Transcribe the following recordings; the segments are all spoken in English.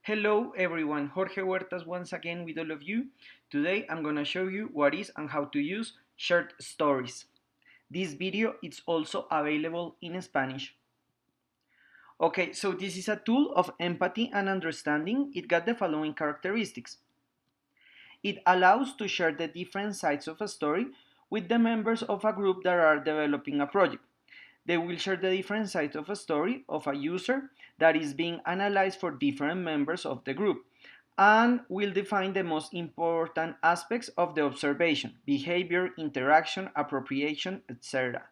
Hello everyone, Jorge Huertas once again with all of you. Today I'm gonna show you what is and how to use shared stories. This video is also available in Spanish. Okay, so this is a tool of empathy and understanding. It got the following characteristics. It allows to share the different sides of a story with the members of a group that are developing a project. They will share the different sides of a story of a user that is being analyzed for different members of the group and will define the most important aspects of the observation, behavior, interaction, appropriation, etc.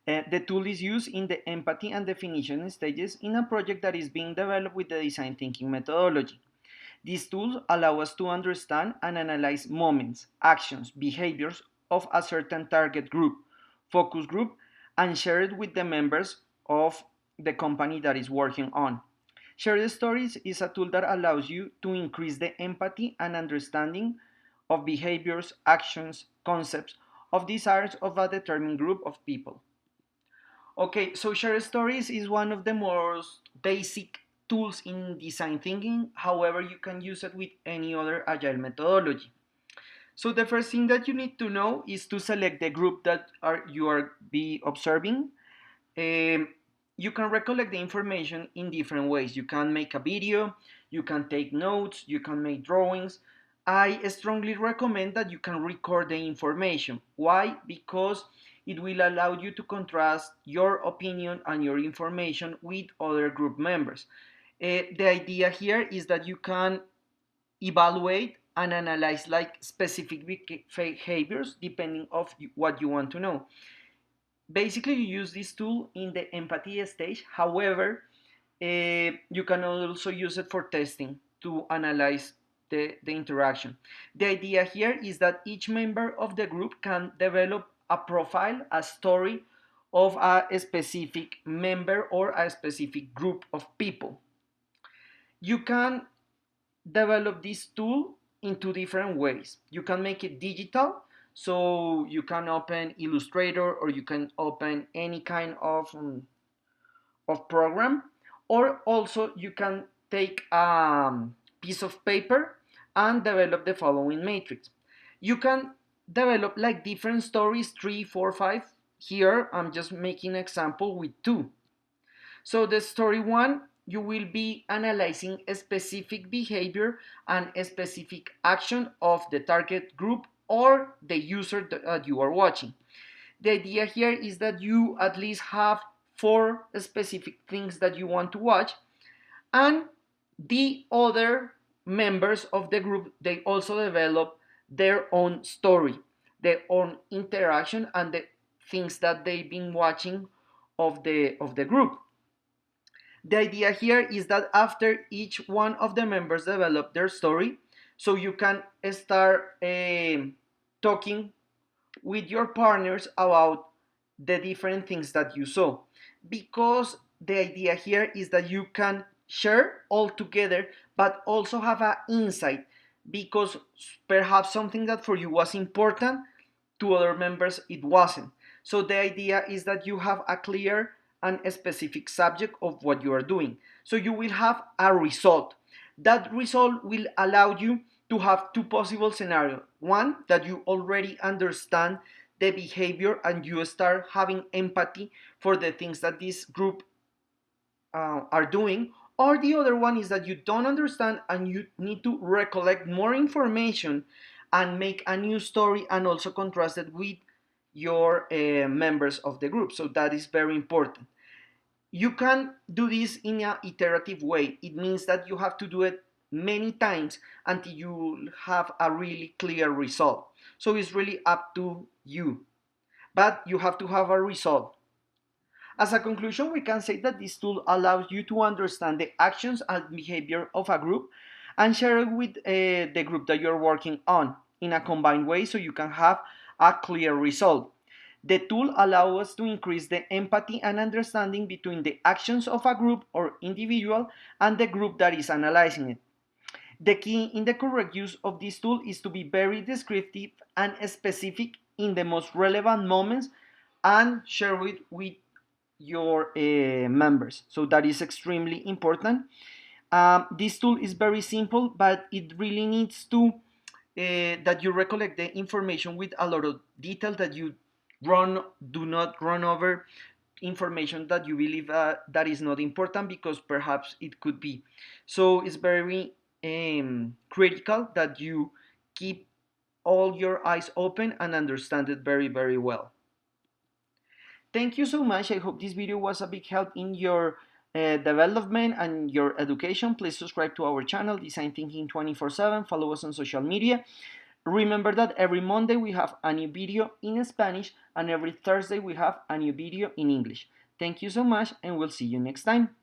The tool is used in the empathy and definition stages in a project that is being developed with the design thinking methodology. These tools allow us to understand and analyze moments, actions, behaviors of a certain target group, focus group, and share it with the members of the company that is working on. Shared stories is a tool that allows you to increase the empathy and understanding of behaviors, actions, concepts, of desires of a determined group of people. Okay, so shared stories is one of the most basic tools in design thinking. However, you can use it with any other agile methodology. So the first thing that you need to know is to select the group that you are be observing. Um, you can recollect the information in different ways. You can make a video, you can take notes, you can make drawings. I strongly recommend that you can record the information. Why? Because it will allow you to contrast your opinion and your information with other group members. The idea here is that you can evaluate and analyze like specific behaviors depending of what you want to know. Basically, you use this tool in the empathy stage. However, you can also use it for testing to analyze the interaction. The idea here is that each member of the group can develop a profile, a story of a specific member or a specific group of people. You can develop this tool in two different ways. You can make it digital, so you can open Illustrator or you can open any kind of program, or also you can take a piece of paper and develop the following matrix. You can develop like different stories, three, four, five. Here I'm just making an example with two. So the story one, you will be analyzing a specific behavior and a specific action of the target group or the user that you are watching. The idea here is that you at least have four specific things that you want to watch, and the other members of the group, they also develop their own story, their own interaction, and the things that they've been watching of the group. The idea here is that after each one of the members develop their story, so you can start talking with your partners about the different things that you saw. Because the idea here is that you can share all together, but also have an insight, because perhaps something that for you was important, to other members it wasn't. So the idea is that you have a clear and a specific subject of what you are doing. So you will have a result. That result will allow you to have two possible scenarios. One, that you already understand the behavior and you start having empathy for the things that this group are doing. Or the other one is that you don't understand and you need to recollect more information and make a new story and also contrast it with your members of the group. So that is very important. You can do this in an iterative way. It means that you have to do it many times until you have a really clear result. So it's really up to you, but you have to have a result. As a conclusion, we can say that this tool allows you to understand the actions and behavior of a group and share it with the group that you're working on in a combined way so you can have a clear result. The tool allows us to increase the empathy and understanding between the actions of a group or individual and the group that is analyzing it. The key in the correct use of this tool is to be very descriptive and specific in the most relevant moments and share it with your members. So that is extremely important. This tool is very simple, but it really needs to that you recollect the information with a lot of detail, that you do not run over information that you believe that is not important, because perhaps it could be. So it's very critical that you keep all your eyes open and understand it very, very well. Thank you so much. I hope this video was a big help in your development and your education. Please subscribe to our channel, Design Thinking 24/7. Follow us on social media. Remember that every Monday we have a new video in Spanish, and every Thursday we have a new video in English. Thank you so much, and we'll see you next time.